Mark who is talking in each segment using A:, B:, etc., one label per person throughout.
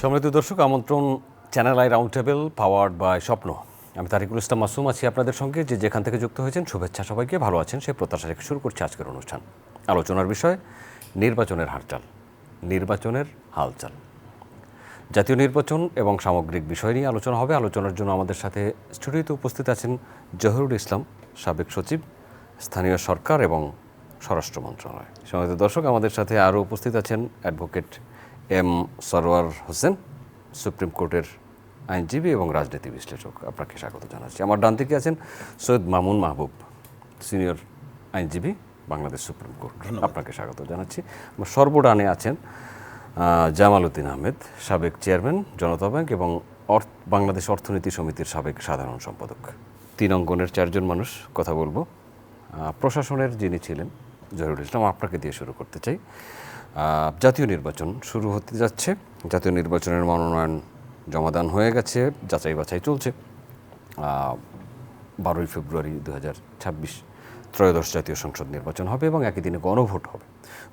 A: সম্মানিত দর্শক, আমন্ত্রণ channel I round table powered by Shwapno. আমি তারিকুল ইসলাম মাসুম আছি আপনাদের সঙ্গে। যে যেখান থেকে যুক্ত হয়েছেন শুভেচ্ছা সবাইকে, ভালো আছেন সেই প্রত্যাশা রেখে শুরু করছি আজকের অনুষ্ঠান। আলোচনার বিষয় নির্বাচনের হালচাল। নির্বাচনের হালচাল, জাতীয় নির্বাচন এবং সামগ্রিক বিষয় নিয়ে আলোচনা হবে। আলোচনার জন্য আমাদের সাথে স্টুডিওতে উপস্থিত আছেন জহিরুল ইসলাম, সাবেক সচিব, স্থানীয় সরকার এবং স্বরাষ্ট্র মন্ত্রণালয়। সম্মানিত দর্শক, আমাদের সাথে আরও উপস্থিত আছেন advocate M Sarwar Hossain, supreme কোর্টের আইনজীবী এবং রাজনীতি বিশ্লেষক। আপনাকে স্বাগত জানাচ্ছি। আমার ডান দিকে আছেন সৈয়দ মামুন মাহবুব, সিনিয়র আইনজীবী, বাংলাদেশ সুপ্রিম কোর্ট। আপনাকে স্বাগত জানাচ্ছি। আমার সর্বডানে আছেন জামাল উদ্দিন আহমেদ, সাবেক চেয়ারম্যান, জনতা ব্যাংক এবং বাংলাদেশ অর্থনীতি সমিতির সাবেক সাধারণ সম্পাদক। তিন অঙ্গনের চারজন মানুষ কথা বলবো। প্রশাসনের যিনি ছিলেন জহিরুল ইসলাম, আপনাকে দিয়ে শুরু করতে চাই। জাতীয় নির্বাচন শুরু হতে যাচ্ছে। জাতীয় নির্বাচনের মনোনয়ন জমাদান হয়ে গেছে, যাচাই বাছাই চলছে। 12ই ফেব্রুয়ারি 2026 ত্রয়োদশ জাতীয় সংসদ নির্বাচন হবে এবং একই দিনে গণভোট হবে।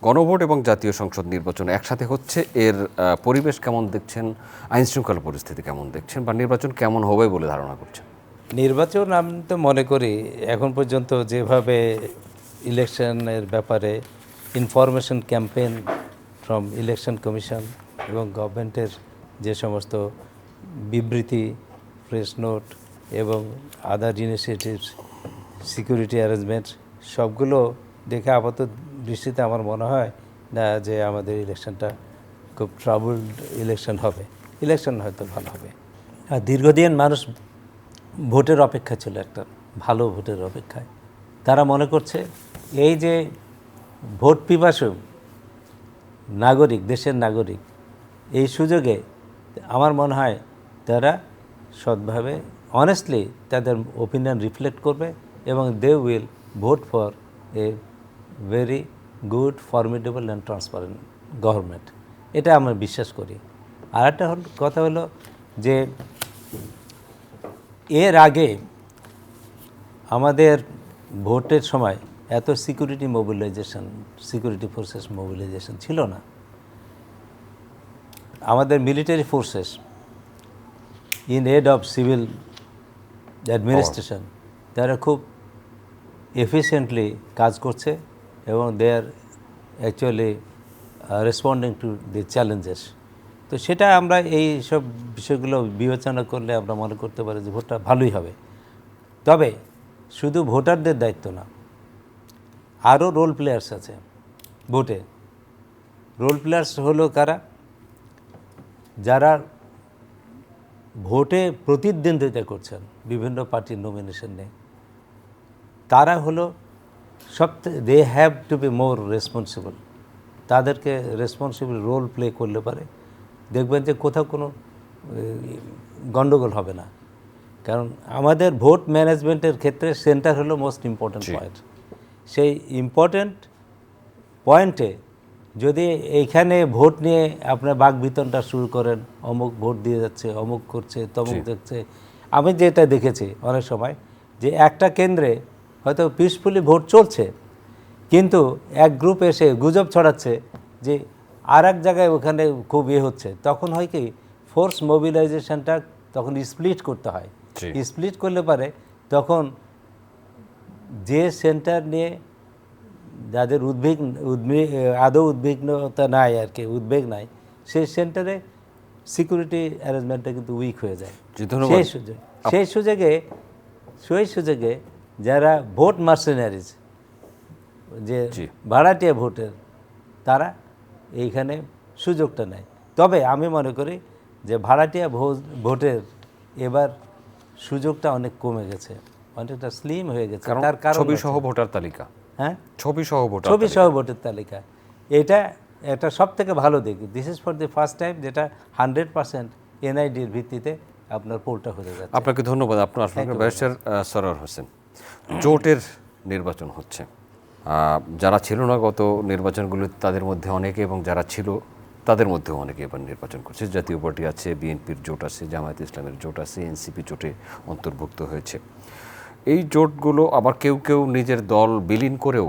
A: গণভোট এবং জাতীয় সংসদ নির্বাচন একসাথে হচ্ছে। এর পরিবেশ কেমন দেখছেন? আইন শৃঙ্খলা পরিস্থিতি কেমন দেখছেন, বা নির্বাচন কেমন হবে বলে ধারণা করছেন?
B: নির্বাচন আমি তো মনে করি এখন পর্যন্ত যেভাবে ইলেকশনের ব্যাপারে information campaign from election commission এবং গভর্নমেন্টের যে সমস্ত বিবৃতি, প্রেস নোট এবং আদার ইনিশিয়েটিভস, সিকিউরিটি অ্যারেঞ্জমেন্ট, সবগুলো দেখে আপাতত দৃষ্টিতে আমার মনে হয় না যে আমাদের ইলেকশনটা খুব ট্রাবলড ইলেকশন হবে। ইলেকশন হয়তো ভালো হবে। আর দীর্ঘদিন মানুষ ভোটের অপেক্ষা ছিল, একটা ভালো ভোটের অপেক্ষায়। তারা মনে করছে এই যে ভোট পিপাসু নাগরিক, দেশের নাগরিক, এই সুযোগে আমার মনে হয় তারা সৎভাবে অনেস্টলি তাদের ওপিনিয়ন রিফ্লেক্ট করবে এবং they will vote for a very good, formidable and transparent government. এটা আমরা বিশ্বাস করি। আর একটা কথা হলো যে এর আগে আমাদের ভোটের সময় এত security mobilisation, security forces mobilisation ছিল না। আমাদের military forces in aid of civil administration, তারা খুব এফিশিয়েন্টলি কাজ করছে এবং they are actually responding to the challenges. তো সেটা আমরা এই সব বিষয়গুলো বিবেচনা করলে আমরা মনে করতে পারি যে ভোটটা ভালোই হবে। তবে শুধু ভোটারদের দায়িত্ব না, আরও রোল প্লেয়ার্স আছে ভোটে। রোল প্লেয়ার্স হলো কারা? যারা ভোটে প্রতিদ্বন্দ্বিতা করছেন বিভিন্ন পার্টির নমিনেশন নিয়ে, তারা হলো they have to be more responsible. তাদেরকে রেসপন্সিবল রোল প্লে করলে পারে দেখবেন যে কোথাও কোনো গণ্ডগোল হবে না। কারণ আমাদের ভোট ম্যানেজমেন্টের ক্ষেত্রে সেন্টার হলো মোস্ট ইম্পর্ট্যান্ট পয়েন্ট। সেই ইম্পর্ট্যান্ট পয়েন্টে যদি এইখানে ভোট নিয়ে আপনার বাকবিতণ্ডা শুরু করেন, অমুক ভোট দিয়ে যাচ্ছে, অমুক করছে, তমুক দেখছে। আমি যেটা দেখেছি অনেক সময় যে একটা কেন্দ্রে হয়তো পিসফুলি ভোট চলছে, কিন্তু এক গ্রুপ এসে গুজব ছড়াচ্ছে যে আর এক জায়গায় ওখানে খুব হচ্ছে। তখন হয় কি, ফোর্স মোবিলাইজেশনটা তখন স্প্লিট করতে হয়। স্প্লিট করলে পারে তখন যে সেন্টার নিয়ে যাদের আদৌ উদ্বিগ্নতা নাই, আর কি উদ্বেগ নাই, সেই সেন্টারে সিকিউরিটি অ্যারেঞ্জমেন্টটা কিন্তু উইক হয়ে যায়। সেই সুযোগে যারা ভোট মার্সেনারিজ, যে ভাড়াটিয়া ভোটের, তারা এইখানে সুযোগটা নেয়। তবে আমি মনে করি যে ভাড়াটিয়া ভোটের এবার সুযোগটা অনেক কমে গেছে, অনেকটা স্লিম হয়ে গেছে। তার কারণ
A: ছবিসহ ভোটার তালিকা,
B: হ্যাঁ,
A: ছবিসহ
B: ভোটের তালিকা, এটা সব থেকে ভালো দিক। This is for the first time যেটা 100% এনআইডির ভিত্তিতে আপনার পোলটা হয়ে যাচ্ছে।
A: আপনাকে ধন্যবাদ। আপনার ব্যারিস্টার সরওয়ার হোসেন, জোটের নির্বাচন হচ্ছে। যারা ছিল না গত নির্বাচনগুলো, তাদের মধ্যে অনেকে, এবং যারা ছিল তাদের মধ্যেও অনেকে এবার নির্বাচন করছে। জাতীয় পার্টি আছে, বিএনপির জোট আছে, জামায়াতে ইসলামের জোট আছে, এনসিপি জোটে অন্তর্ভুক্ত হয়েছে। এই জোটগুলো আবার কেউ কেউ নিজের দল বিলীন করেও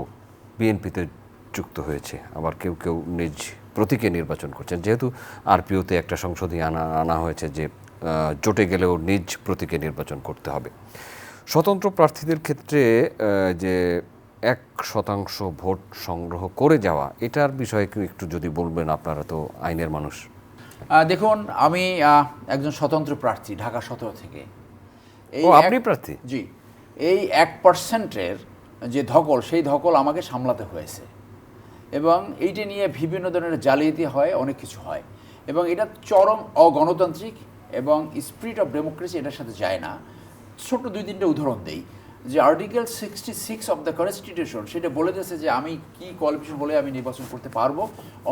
A: বিএনপিতে যুক্ত হয়েছে, আবার কেউ কেউ নিজ প্রতীকে নির্বাচন করছেন, যেহেতু আরপিওতে একটা সংশোধনী আনা হয়েছে যে জোটে গেলেও নিজ প্রতীকে নির্বাচন করতে হবে। স্বতন্ত্র প্রার্থীদের ক্ষেত্রে যে 1% ভোট সংগ্রহ করে যাওয়া, এটার বিষয়ে একটু যদি বলবেন, আপনারা তো আইনের মানুষ।
C: দেখুন, আমি একজন স্বতন্ত্র প্রার্থী ঢাকা 17 থেকে।
A: আপনি প্রার্থী?
C: জি। এই 1%-এর যে ধকল, সেই ধকল আমাকে সামলাতে হয়েছে, এবং এইটা নিয়ে বিভিন্ন ধরনের জালিয়াতি হয়, অনেক কিছু হয়, এবং এটা চরম অগণতান্ত্রিক এবং স্পিরিট অফ ডেমোক্রেসি এটার সাথে যায় না। ছোট্ট 2-3টে উদাহরণ দেই। যে আর্টিকেল 66 অফ দ্য কনস্টিটিউশন, সেটা বলে দিয়েছে যে আমি কি কোয়ালিফিকেশন হলে আমি নির্বাচন করতে পারবো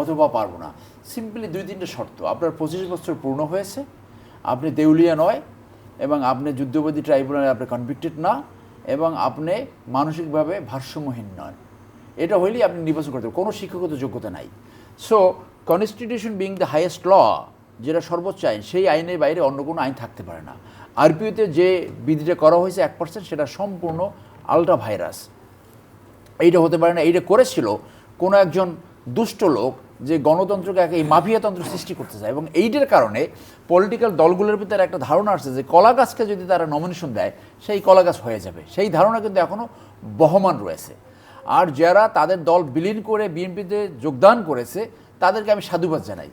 C: অথবা পারবো না। সিম্পলি 2-3টে শর্ত: আপনার 25 বছর পূর্ণ হয়েছে, আপনি দেউলিয়া নয়, এবং আপনি যুদ্ধবাদী ট্রাইব্যুনালে আপনি কনভিক্টেড না, এবং আপনি মানসিকভাবে ভারসাম্যহীন নন। এটা হইলেই আপনি নির্বাচন করতে পারবেন, কোনো শিক্ষাগত যোগ্যতা নাই। So constitution being the highest law, যেটা সর্বোচ্চ আইন, সেই আইনের বাইরে অন্য কোনো আইন থাকতে পারে না। আরপিওতে যে বিধিটা করা হয়েছে 1%, সেটা সম্পূর্ণ আলট্রা ভাইরাস। এইটা হতে পারে না। এইটা করেছিল কোনো একজন দুষ্ট লোক যে গণতন্ত্রকে এই মাফিয়াতন্ত্র সৃষ্টি করতে চায়, এবং এইটার কারণে পলিটিক্যাল দলগুলোর ভিতরে একটা ধারণা আসছে যে কলা গাছকে যদি তারা নমিনেশন দেয়, সেই কলা গাছ হয়ে যাবে। সেই ধারণা কিন্তু এখনও বহমান রয়েছে। আর যারা তাদের দল বিলীন করে বিএনপিতে যোগদান করেছে, তাদেরকে আমি সাধুবাদ জানাই।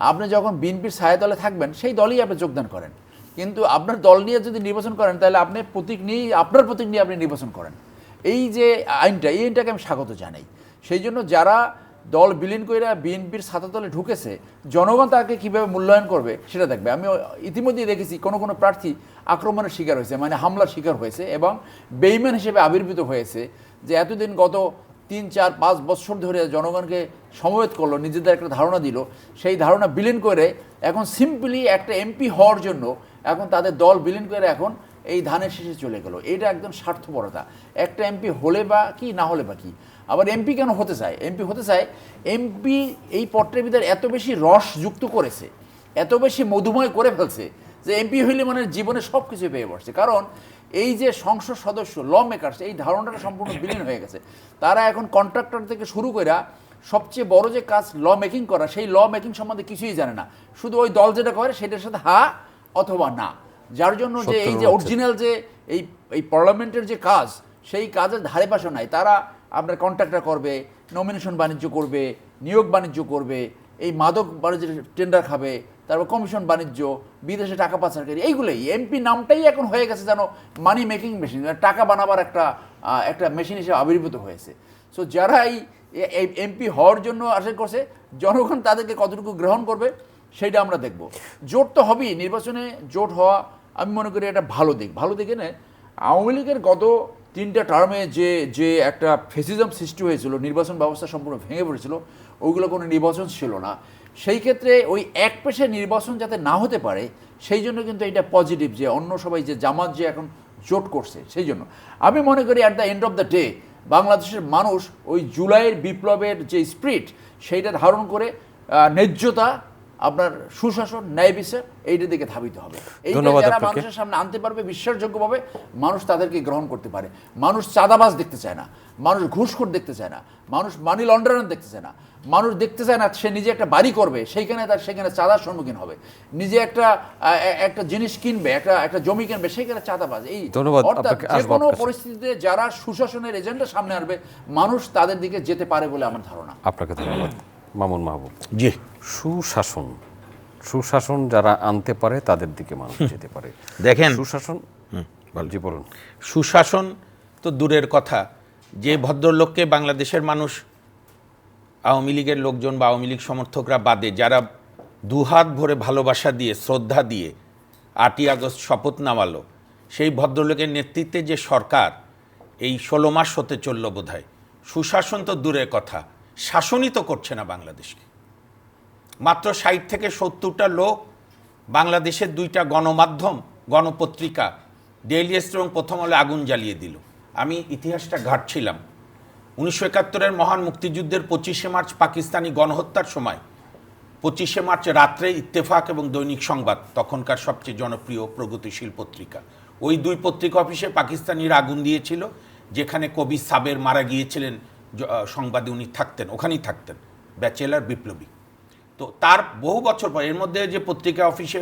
C: আপনি যখন বিএনপির ছায়াতলে থাকবেন, সেই দলেই আপনি যোগদান করেন, কিন্তু আপনার দল নিয়ে যদি নির্বাচন করেন, তাহলে আপনি প্রতীক নিয়ে, আপনার প্রতীক নিয়ে আপনি নির্বাচন করেন। এই যে আইনটা, এই আইনটাকে আমি স্বাগত জানাই। সেই জন্য যারা দল বিলীন করে বিএনপির ছাতাতলে ঢুকেছে, জনগণ তাকে কীভাবে মূল্যায়ন করবে সেটা দেখবে। আমি ইতিমধ্যেই দেখেছি কোনো প্রার্থী আক্রমণের শিকার হয়েছে, মানে হামলার শিকার হয়েছে, এবং বেইমান হিসেবে আবির্ভূত হয়েছে, যে এতদিন গত 3-4-5 বছর ধরে জনগণকে সমবেত করলো, নিজেদের একটা ধারণা দিল, সেই ধারণা বিলীন করে এখন সিম্পলি একটা এমপি হওয়ার জন্য এখন তাদের দল বিলীন করে এখন এই ধানের শীষে চলে গেল। এটা একদম স্বার্থপরতা। একটা এমপি হলে বা কি, না হলে বা কি। আবার এমপি কেন হতে চায়? এমপি হতে চায়, এমপি এই পত্রের ভিতরে এত বেশি রস যুক্ত করেছে, এত বেশি মধুময় করে ফেলছে, যে এমপি হইলে মানে জীবনে সব কিছু পেয়ে বসছে। কারণ এই যে সংসদ সদস্য, ল মেকার্স, এই ধারণাটা সম্পূর্ণ বিলীন হয়ে গেছে। তারা এখন কন্ট্রাক্টর থেকে শুরু করে সবচেয়ে বড় যে কাজ ল মেকিং করা, সেই ল মেকিং সম্বন্ধে কিছুই জানে না। শুধু ওই দল যেটা করে সেটার সাথে হা অথবা না। যার জন্য যে এই যে অরিজিনাল যে এই পার্লামেন্টের যে কাজ, সেই কাজের ধারে পাশে নাই। তারা আপনার কন্ট্রাক্টর করবে, নমিনেশন বাণিজ্য করবে, নিয়োগ বাণিজ্য করবে, এই মাদক বাণিজ্যের টেন্ডার খাবে, তারপর কমিশন বাণিজ্য, বিদেশে টাকা পাচারকারী, এইগুলোই। এমপি নামটাই এখন হয়ে গেছে যেন মানি মেকিং মেশিন, টাকা বানাবার একটা মেশিন হিসেবে আবির্ভূত হয়েছে। সো যারা এই এমপি হওয়ার জন্য আশা করছে, জনগণ তাদেরকে কতটুকু গ্রহণ করবে সেইটা আমরা দেখব। জোট তো হবেই, নির্বাচনে জোট হওয়া আমি মনে করি এটা ভালো দিক। ভালো দিকে না, আওয়ামী লীগের গত 3টা টার্মে যে একটা ফেসিজম সৃষ্টি হয়েছিল, নির্বাচন ব্যবস্থা সম্পূর্ণ ভেঙে পড়েছিল, ওইগুলো কোনো নির্বাচন ছিল না। সেই ক্ষেত্রে ওই এক পেশে নির্বাচন যাতে না হতে পারে, সেই জন্য কিন্তু এটা পজিটিভ যে অন্য সবাই যে জামাত যে এখন জোট করছে। সেই জন্য আমি মনে করি at the end of the day বাংলাদেশের মানুষ ওই জুলাইয়ের বিপ্লবের যে স্পিরিট, সেইটা ধারণ করে ন্যায্যতা, আপনার সুশাসন, ন্যায় বিচার, এইটার দিকে ধাবিত হবে। এইটা যারা মানুষের সামনে আনতে পারবে বিশ্বাসযোগ্যভাবে, মানুষ তাদেরকে গ্রহণ করতে পারে। মানুষ চাঁদাবাজ দেখতে চায় না, মানুষ ঘুষখোর দেখতে চায় না, মানুষ মানি লন্ডারার দেখতে চায় না, মানুষ দেখতে চায় না সে নিজে একটা বাড়ি করবে, সেখানে চাঁদার সম্মুখীন হবে, নিজে একটা জিনিস কিনবে, একটা জমি কিনবে, সেখানে চাঁদাবাজ। এই অর্থাৎ যে কোনো পরিস্থিতিতে যারা সুশাসনের এজেন্ডা সামনে আনবে, মানুষ তাদের দিকে যেতে পারে বলে আমার ধারণা।
A: আপনাকে ধন্যবাদ। মামুন মাহবুব
D: জি,
A: সুশাসন যারা আনতে পারে তাদের দিকে মানুষ যেতে পারে।
D: দেখেন,
A: সুশাসন, জি বলুন।
D: সুশাসন তো দূরের কথা, যে ভদ্রলোককে বাংলাদেশের মানুষ, আওয়ামী লীগের লোকজন বা আওয়ামী লীগ সমর্থকরা বাদে, যারা দুহাত ভরে ভালোবাসা দিয়ে, শ্রদ্ধা দিয়ে 8ই আগস্ট শপথ নেওয়ালো, সেই ভদ্রলোকের নেতৃত্বে যে সরকার এই 16 মাস হতে চলল বোধহয়, সুশাসন তো দূরের কথা, শাসনই তো করছে না বাংলাদেশকে। মাত্র 60 থেকে 70টা লোক বাংলাদেশের 2টা গণমাধ্যম, গণপত্রিকা, ডেইলি স্টার এবং প্রথম আলো আগুন জ্বালিয়ে দিল। আমি ইতিহাসটা ঘাঁটছিলাম। 1971-এর মহান মুক্তিযুদ্ধের 25শে মার্চ পাকিস্তানি গণহত্যার সময় 25শে মার্চ রাত্রে ইত্তেফাক এবং দৈনিক সংবাদ, তখনকার সবচেয়ে জনপ্রিয় প্রগতিশীল পত্রিকা, ওই 2 পত্রিকা অফিসে পাকিস্তানিরা আগুন দিয়েছিল। যেখানে কবি সাবের মারা গিয়েছিলেন, সংবাদে উনি থাকতেন, ওখানেই থাকতেন, ব্যাচেলার বিপ্লবী। তো তার বহু বছর পর এর মধ্যে যে পত্রিকা অফিসে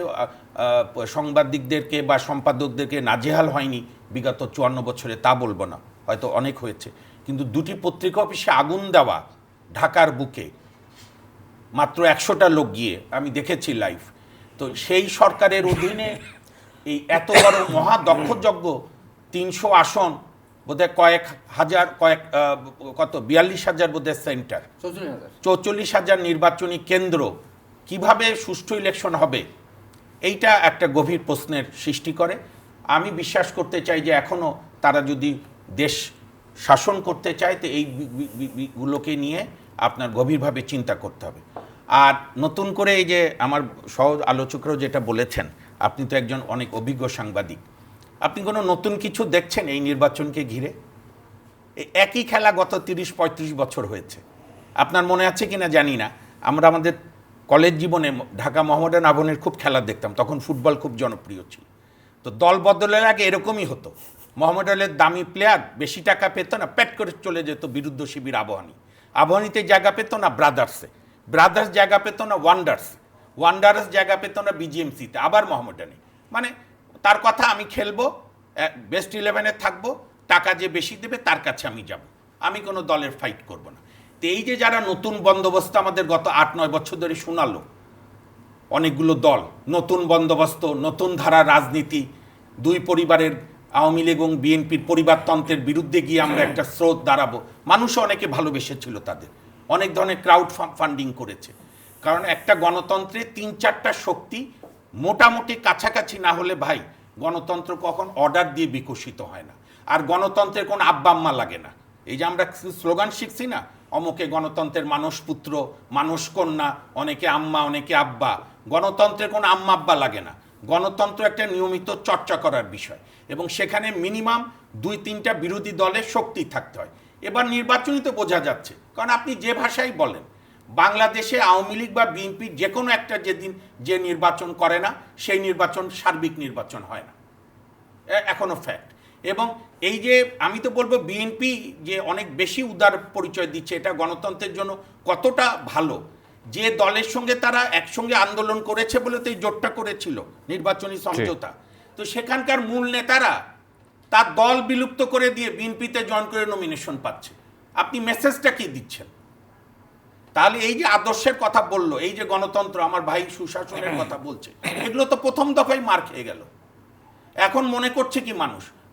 D: সাংবাদিকদেরকে বা সম্পাদকদেরকে নাজেহাল হয়নি বিগত 54 বছরে তা বলবো না, হয়তো অনেক হয়েছে, কিন্তু দুটি পত্রিকা অফিসে আগুন দেওয়া ঢাকার বুকে মাত্র 100টা লোক গিয়ে আমি দেখেছি লাইভ। তো সেই সরকারের অধীনে এই এত বড় মহা দক্ষযজ্ঞ 300 আসন বোধহয় কয়েক 42,000 বোধহয় সেন্টার, 44,000 নির্বাচনী কেন্দ্র, কিভাবে সুষ্ঠু ইলেকশন হবে এইটা একটা গভীর প্রশ্নের সৃষ্টি করে। আমি বিশ্বাস করতে চাই যে এখনও তারা যদি দেশ শাসন করতে চায় তো এইগুলোকে নিয়ে আপনার গভীরভাবে চিন্তা করতে হবে। আর নতুন করে এই যে আমার সহ আলোচকরাও যেটা বলেছেন, আপনি তো একজন অনেক অভিজ্ঞ সাংবাদিক, আপনি কোনো নতুন কিছু দেখছেন এই নির্বাচনকে ঘিরে? একই খেলা গত 30-35 বছর হয়েছে। আপনার মনে আছে কিনা জানি না, আমরা আমাদের কলেজ জীবনে ঢাকা মোহামেডান আবাহনীর খুব খেলা দেখতাম, তখন ফুটবল খুব জনপ্রিয় ছিল। তো দল বদলের আগে এরকমই হতো, মোহামেডানের দামি প্লেয়ার বেশি টাকা পেত না, প্যাট করে চলে যেত বিরুদ্ধ শিবির আবাহনীতে জায়গা পেত না ব্রাদার্স জায়গা পেত না ওয়ান্ডার্স জায়গা পেত না বিজিএমসিতে, আবার মোহামেডানে। মানে তার কথা, আমি খেলবো, বেস্ট 11-এ থাকবো, টাকা যে বেশি দেবে তার কাছে আমি যাব, আমি কোনো দলের ফাইট করব না। তো এই যে যারা নতুন বন্দোবস্ত আমাদের গত 8-9 বছর ধরে শোনালো অনেকগুলো দল, নতুন বন্দোবস্ত, নতুন ধারা রাজনীতি, দুই পরিবারের আওয়ামী লীগ এবং বিএনপির পরিবারতন্ত্রের বিরুদ্ধে গিয়ে আমরা একটা স্রোত দাঁড়াবো, মানুষও অনেকে ভালোবেসেছিল তাদের, অনেক ধরনের ক্রাউড ফান্ডিং করেছে। কারণ একটা গণতন্ত্রে 3-4টা শক্তি মোটামুটি কাছাকাছি না হলে ভাই গণতন্ত্র কখন অর্ডার দিয়ে বিকশিত হয় না। আর গণতন্ত্রের কোনো আব্বা আম্মা লাগে না। এই যে আমরা স্লোগান শিখছি না, অমুকে গণতন্ত্রের মানুষ পুত্র, মানুষ কন্যা, অনেকে আম্মা অনেকে আব্বা, গণতন্ত্রের কোনো আম্মা আব্বা লাগে না। গণতন্ত্র একটা নিয়মিত চর্চা করার বিষয়, এবং সেখানে মিনিমাম 2-3টা বিরোধী দলের শক্তি থাকতে হয়। এবার নির্বাচনই তো বোঝা যাচ্ছে, কারণ আপনি যে ভাষাই বলেন, বাংলাদেশে আওয়ামী লীগ বা বিএনপি যে কোনো একটা যেদিন যে নির্বাচন করে না, সেই নির্বাচন সার্বিক নির্বাচন হয় না, এখনো ফ্যাক্ট। এবং এই যে আমি তো বলবো বিএনপি যে অনেক বেশি উদার পরিচয় দিচ্ছে, এটা গণতন্ত্রের জন্য কতটা ভালো, যে দলের সঙ্গে তারা একসঙ্গে আন্দোলন করেছে বলে তো এই জোটটা করেছিল নির্বাচনী সমঝোতা। তো সেখানকার মূল নেতারা তার দল বিলুপ্ত করে দিয়ে বিএনপিতে জয়েন করে নমিনেশন পাচ্ছে। আপনি মেসেজটা কি দিচ্ছেন? তাহলে এই যে আদর্শের কথা বললো, এই যে গণতন্ত্র, আমার ভাই সুশাসনের কথা বলছে, এগুলো তো প্রথম দফায় মার খেয়ে গেল। এখন মনে করছে কি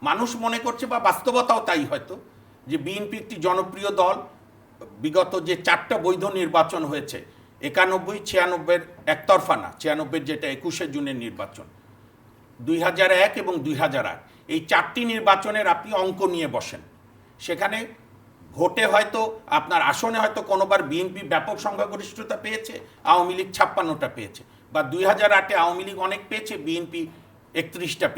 D: মানুষ মনে করছে, বা বাস্তবতাও তাই হয়তো, যে বিএনপি একটি জনপ্রিয় দল। বিগত যে 4টা বৈধ নির্বাচন হয়েছে, 91, 96 একতরফা না, 96 যেটা 21শে জুনের নির্বাচন, 2001 এবং 2008, এই 4টি নির্বাচনের আপনি অঙ্ক নিয়ে বসেন, সেখানে ভোটে হয়তো আপনার আসনে হয়তো কোনোবার বিএনপি ব্যাপক সংখ্যাগরিষ্ঠতা পেয়েছে, আওয়ামী লীগ 56টা পেয়েছে, বা 2008-এ আওয়ামী লীগ অনেক পেয়েছে, বিএনপি 31টা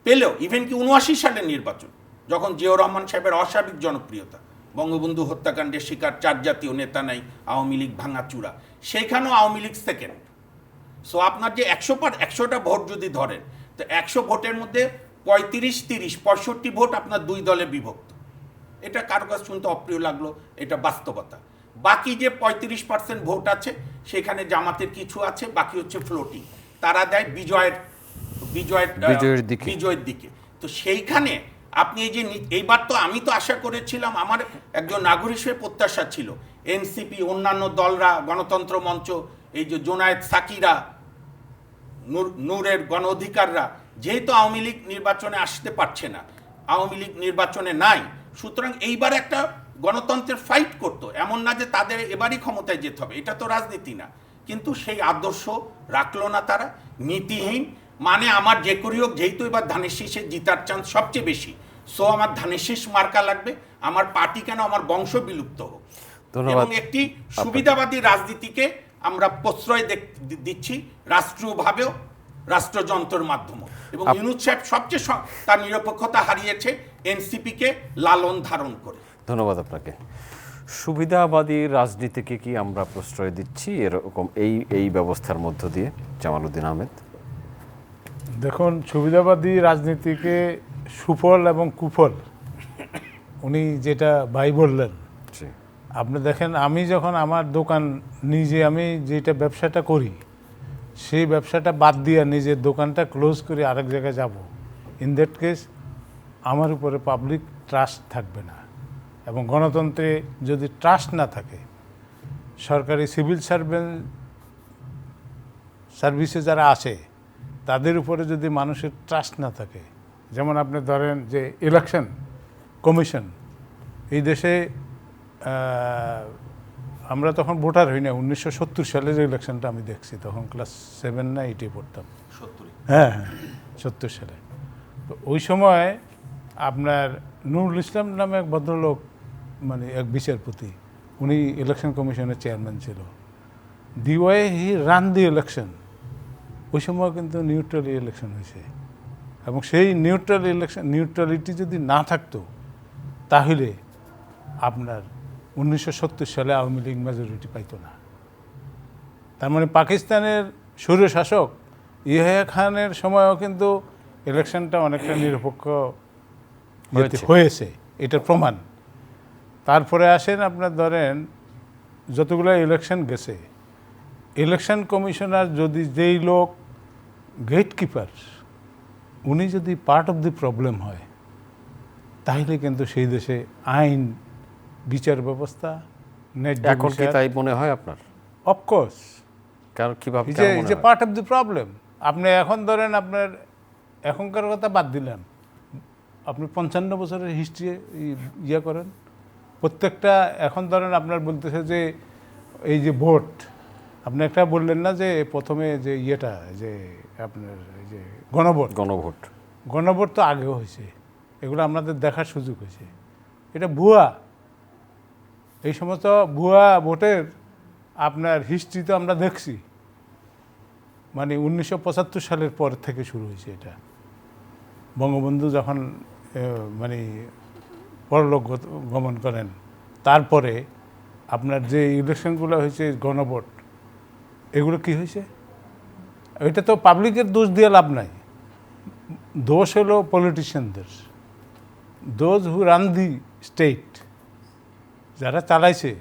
D: পেলেও ইভেন কি 79 সালের নির্বাচন, যখন জিয়াউর রহমান সাহেবের অস্বাভাবিক জনপ্রিয়তা, বঙ্গবন্ধু হত্যাকাণ্ডের শিকার 4 জাতীয় নেতা নাই, আওয়ামী লীগ ভাঙাচুরা, সেইখানেও আওয়ামী লীগ সেকেন্ড। সো আপনার যে 100টা ভোট যদি ধরেন, তো 100 ভোটের মধ্যে 35-30, 65 ভোট আপনার দুই দলে বিভক্ত। এটা কারো কাছে শুনতে অপ্রিয় লাগলো, এটা বাস্তবতা। বাকি যে 35% ভোট আছে, সেখানে জামাতের কিছু আছে, বাকি হচ্ছে ফ্লোটিং, তারা দেয় বিজয়ের দিকে। তো সেইখানে আপনি এই যে এইবার তো আমি তো আশা করেছিলাম, আমার একজন নাগরিক হিসেবে প্রত্যাশা ছিল এনসিপি, অন্যান্য দলরা, গণতন্ত্র মঞ্চ, এই যে জোনায়েদ সাকিরা, নূরের গণ অধিকাররা, যেহেতু আওয়ামী লীগ নির্বাচনে আসতে পারছে না, আওয়ামী লীগ নির্বাচনে নাই, সুতরাং এইবার একটা গণতন্ত্রের ফাইট করতো। এমন না যে তাদের এবারই ক্ষমতায় যেতে হবে, এটা তো রাজনীতি না, কিন্তু সেই আদর্শ রাখলো না তারা, নীতিহীন। মানে আমার যে করি হোক, যেহেতু এবার ধানের শীষে জিতার চান্স সবচেয়ে বেশি, সো আমার ধানের শীষ মার্কা লাগবে, আমার পার্টি কেন, আমার বংশ বিলুপ্ত হোক। এবং একটি সুবিধাবাদী রাজনীতিকে আমরা প্রশ্রয় দিচ্ছি রাষ্ট্রীয়ভাবেও, রাষ্ট্রযন্ত্রের মাধ্যমে। এবং ইউনূস সাহেব সবচেয়ে তার নিরপেক্ষতা হারিয়েছে এনসিপিকে লালন ধারণ করে।
A: ধন্যবাদ আপনাকে। সুবিধাবাদী রাজনীতিকে কি আমরা প্রশ্রয় দিচ্ছি এরকম এই ব্যবস্থার মধ্য দিয়ে? জামালউদ্দিন আহমেদ,
E: দেখুন, সুবিধাবাদী রাজনীতিকে সুফল এবং কুফল উনি যেটা ভাই বললেন, আপনি দেখেন, আমি যখন আমার দোকান নিজে আমি যেটা ব্যবসাটা করি, সেই ব্যবসাটা বাদ দিয়ে নিজের দোকানটা ক্লোজ করে আরেক জায়গায় যাব, ইন দ্যাট কেস আমার উপরে পাবলিক ট্রাস্ট থাকবে না। এবং গণতন্ত্রে যদি ট্রাস্ট না থাকে, সরকারি সিভিল সার্ভিসে যারা আছে তাদের উপরে যদি মানুষের ট্রাস্ট না থাকে, যেমন আপনি ধরেন যে ইলেকশন কমিশন, এই দেশে আমরা তখন ভোটার হই না, 1970 সালের ইলেকশনটা আমি দেখছি, তখন ক্লাস 7 না 8 পড়তাম। হ্যাঁ হ্যাঁ, 70 সালে। তো ওই সময় আপনার নুরুল ইসলাম নামে এক ভদ্রলোক, মানে এক বিচারপতি, উনি ইলেকশন কমিশনের চেয়ারম্যান ছিল। The way he ran the election, ওই সময় কিন্তু নিউট্রাল ইলেকশন হয়েছে। এবং সেই নিউট্রালিটি যদি না থাকতো, তাহলে আপনার 1970 সালে আওয়ামী লীগ মেজরিটি পাইতো না। তার মানে পাকিস্তানের স্বৈরশাসক ইয়াহিয়া খানের সময়ও কিন্তু ইলেকশনটা অনেকটা নিরপেক্ষ হয়েছে, এটার প্রমাণ। তারপরে আসেন আপনার ধরেন যতগুলো ইলেকশন গেছে, ইলেকশন কমিশনার যদি যেই লোক গেট কিপার, উনি যদি পার্ট অফ দি প্রবলেম হয়, তাহলে কিন্তু সেই দেশে আইন, বিচার ব্যবস্থা,
A: এখন কি তাই মনে হয় আপনার?
E: অফকোর্স
A: কারণ কিভাবে
E: is a part of the problem. আপনি এখন ধরেন আপনার এখনকার কথা বাদ দিলাম, আপনি 55 বছরের হিস্ট্রি ইয়ে করেন, প্রত্যেকটা এখন ধরেন আপনার বলতেছে যে এই যে ভোট, আপনি একটা বললেন না যে প্রথমে যে ইয়েটা, যে আপনার এই যে গণভোট তো আগেও হয়েছে, এগুলো আপনাদের দেখার সুযোগ হয়েছে। এটা ভুয়া, এই সমস্ত ভুয়া ভোটের আপনার হিস্ট্রি তো আমরা দেখছি, মানে 1975 সালের পর থেকে শুরু হয়েছে এটা। বঙ্গবন্ধু যখন মানে পরলোক গমন করেন, তারপরে আপনার যে ইলেকশনগুলো হয়েছে গণভোট, এগুলো কি হয়েছে? এটা তো পাবলিকের দোষ দিয়ে লাভ নাই, দোষ হলো পলিটিশিয়ানদের, those who run the state, যারা চালাইছে,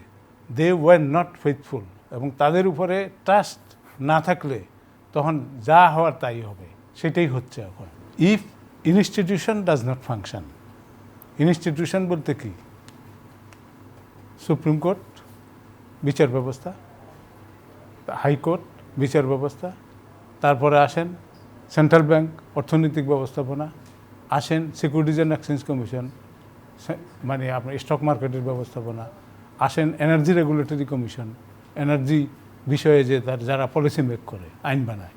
E: দে ওয়ার নট ফেথফুল। এবং তাদের উপরে ট্রাস্ট না থাকলে তখন যা হওয়ার তাই হবে, সেটাই হচ্ছে এখন। If institution does not function, institution বলতে কি? সুপ্রিম কোর্ট বিচার ব্যবস্থা, হাইকোর্ট বিচার ব্যবস্থা, তারপরে আসেন সেন্ট্রাল ব্যাংক অর্থনৈতিক ব্যবস্থাপনা, আসেন সিকিউরিটিজ অ্যান্ড এক্সচেঞ্জ কমিশন, মানে আপনার স্টক মার্কেটের ব্যবস্থাপনা, আসেন এনার্জি রেগুলেটরি কমিশন, এনার্জি বিষয়ে যে যারা পলিসি মেক করে, আইন বানায়,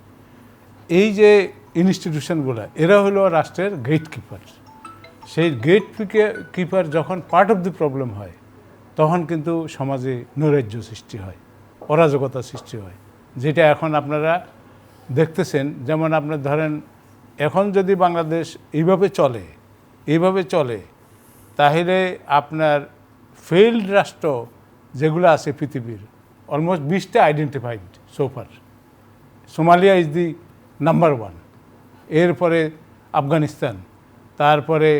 E: এই যে ইনস্টিটিউশনগুলো, এরা হলো রাষ্ট্রের গেট কিপার। সেই গেট কিপার যখন পার্ট অফ দি প্রবলেম হয়, তখন কিন্তু সমাজে নৈরাজ্য সৃষ্টি হয়, অরাজকতা সৃষ্টি হয়, যেটা এখন আপনারা দেখতেছেন। যেমন আপনার ধরেন, এখন যদি বাংলাদেশ এইভাবে চলে, তাহলে আপনার ফেইল্ড রাষ্ট্র যেগুলো আছে পৃথিবীর, অলমোস্ট 20টা আইডেন্টিফাইড সোফার। সোমালিয়া ইজ দি নাম্বার 1, এরপরে আফগানিস্তান, তারপরে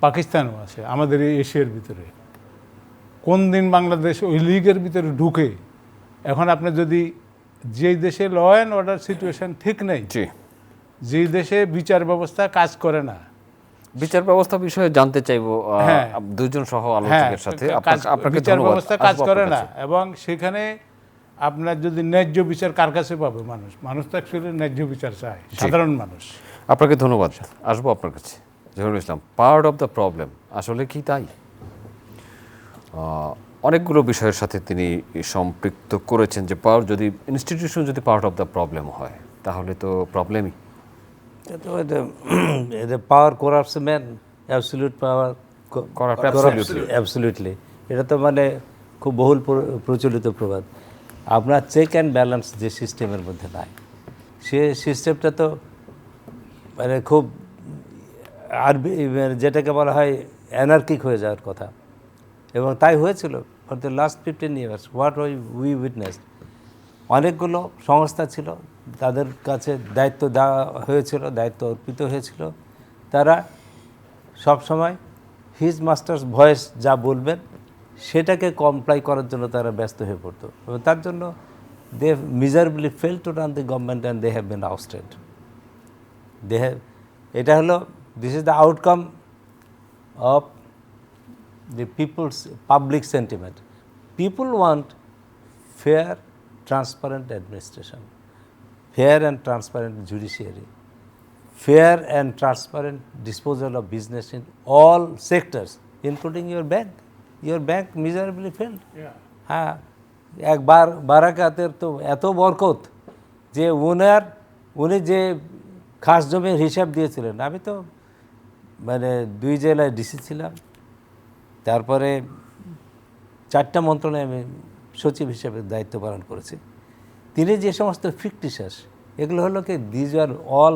E: পাকিস্তানও আছে আমাদের এই এশিয়ার ভিতরে। কোন দিন বাংলাদেশ ওই লিগের ভিতরে ঢুকে? এখন আপনি যদি, যেই দেশে ল অ্যান্ড অর্ডার সিচুয়েশন ঠিক নেই, যেই দেশে বিচার ব্যবস্থা কাজ করে না,
A: বিচার ব্যবস্থা বিষয়ে জানতে চাইবো দুজন সহ আলোচকের সাথে। আপনাকে
E: বিচার ব্যবস্থা কাজ করে না, এবং সেখানে আপনার যদি ন্যায্য বিচার কার কাছে পাবে? মানুষ তো অ্যাকচুয়ালি ন্যায্য বিচার চায়, সাধারণ মানুষ।
A: আপনাকে ধন্যবাদ। আসবো আপনার কাছে জহিরুল ইসলাম। পার্ট অফ দ্য প্রবলেম আসলে কি তাই? অনেকগুলো বিষয়ের সাথে তিনি সম্পৃক্ত করেছেন যে যদি ইনস্টিটিউশন যদি পার্ট অফ দ্য প্রবলেম হয়, তাহলে তো প্রবলেমই।
B: Power corrupts man, absolute power absolutely, এটা তো মানে খুব বহুল প্রচলিত প্রবাদ। আপনার চেক অ্যান্ড ব্যালেন্স যে সিস্টেমের মধ্যে নাই, সে সিস্টেমটা তো মানে খুব যেটাকে বলা হয় অ্যানার্কিক হয়ে যাওয়ার কথা, এবং তাই হয়েছিল for the last 15 years। What we witnessed, অনেকগুলো সংস্থা ছিল, তাদের কাছে দায়িত্ব দেওয়া হয়েছিল, দায়িত্ব অর্পিত হয়েছিল, তারা সবসময় হিজ মাস্টার্স ভয়েস যা বলবেন সেটাকে কমপ্লাই করার জন্য তারা ব্যস্ত হয়ে পড়তো এবং তার জন্য they miserably fail to run the government and they have been ousted. এটা হলো this is the outcome of the people's public sentiment. People want fair, transparent administration, fair and transparent judiciary, fair and transparent disposal of business in all sectors, including your bank. Your bank miserably failed. হ্যাঁ, একবার বারাকাতের তো এত বরকত যে উনি যে খাস জমির হিসাব দিয়েছিলেন। আমি তো মানে 2 জেলায় ডিসি ছিলাম, তারপরে 4টা মন্ত্রণালয়ে আমি সচিব হিসেবে দায়িত্ব পালন করেছি। তিনি যে সমস্ত ফিকটিশাস, এগুলো হলো কি these are all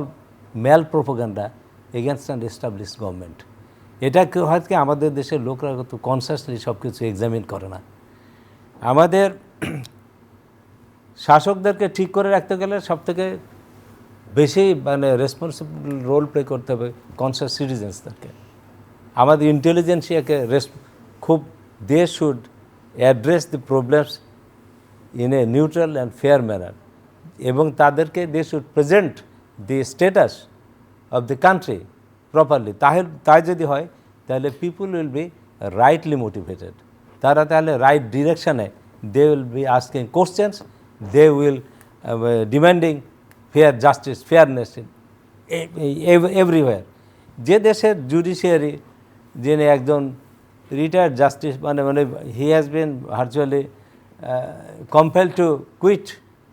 B: mal propaganda against and establish government. এটা কেউ হয়তো কি আমাদের দেশের লোকরা তো কনসাসলি সব কিছু এক্সামিন করে না। আমাদের শাসকদেরকে ঠিক করে রাখতে গেলে সবথেকে বেশি মানে রেসপন্সিবল রোল প্লে করতে হবে কনসাস সিটিজেন্সদেরকে। আমাদের ইন্টেলিজেন্সিয়াকে খুব they should address the problems in a neutral and fair manner এবং তাদেরকে they should present the status of the country properly. তাই যদি হয় তাহলে people will be rightly motivated, তারা তাহলে রাইট ডিরেকশানে they will be asking questions, they will demanding fair justice, fairness in everywhere. যে দেশের জুডিশিয়ারি যিনি একজন রিটায়ার্ড জাস্টিস মানে he has been virtually compelled to quit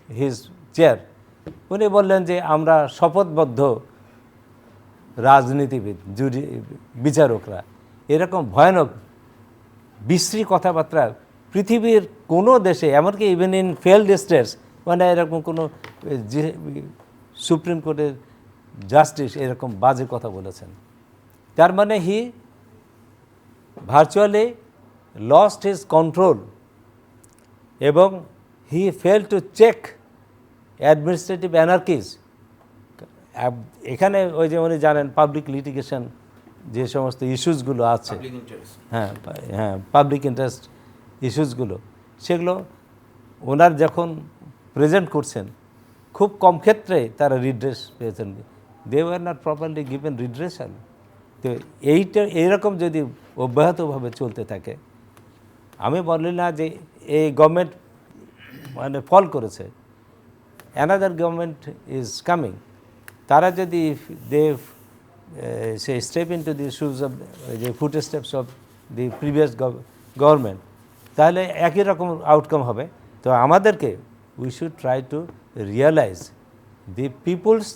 B: his chair, উনি বললেন যে আমরা শপথবদ্ধ রাজনীতিবিদ, বিচারকরা। এরকম ভয়ানক বিশ্রী কথাবার্তা পৃথিবীর কোনো দেশে, এমনকি ইভেন ইন ফেলড স্টেটস, মানে এরকম কোনো সুপ্রিম কোর্টের জাস্টিস এরকম বাজে কথা বলেছেন। তার মানে হি ভার্চুয়ালি লস্ট হিজ কন্ট্রোল এবং হি ফেল টু চেক অ্যাডমিনিস্ট্রেটিভ অ্যানার্কিজ। এখানে ওই যে উনি জানেন পাবলিক লিটিগেশন যে সমস্ত ইস্যুসগুলো আছে, হ্যাঁ হ্যাঁ পাবলিক ইন্টারেস্ট ইস্যুসগুলো, সেগুলো ওনার যখন প্রেজেন্ট করছেন খুব কম ক্ষেত্রে তারা রিড্রেস পেয়েছেন। They were not properly given redressal. তো এইরকম যদি অব্যাহতভাবে চলতে থাকে, আমি বলি না যে এই গভর্নমেন্ট মানে ফল করেছে, অ্যানাদার গভর্নমেন্ট ইজ কামিং। তারা যদি দে সে step into the shoes of অফ যে footsteps of the previous government, তাহলে একই রকম আউটকাম হবে। তো আমাদেরকে we should try to realize the people's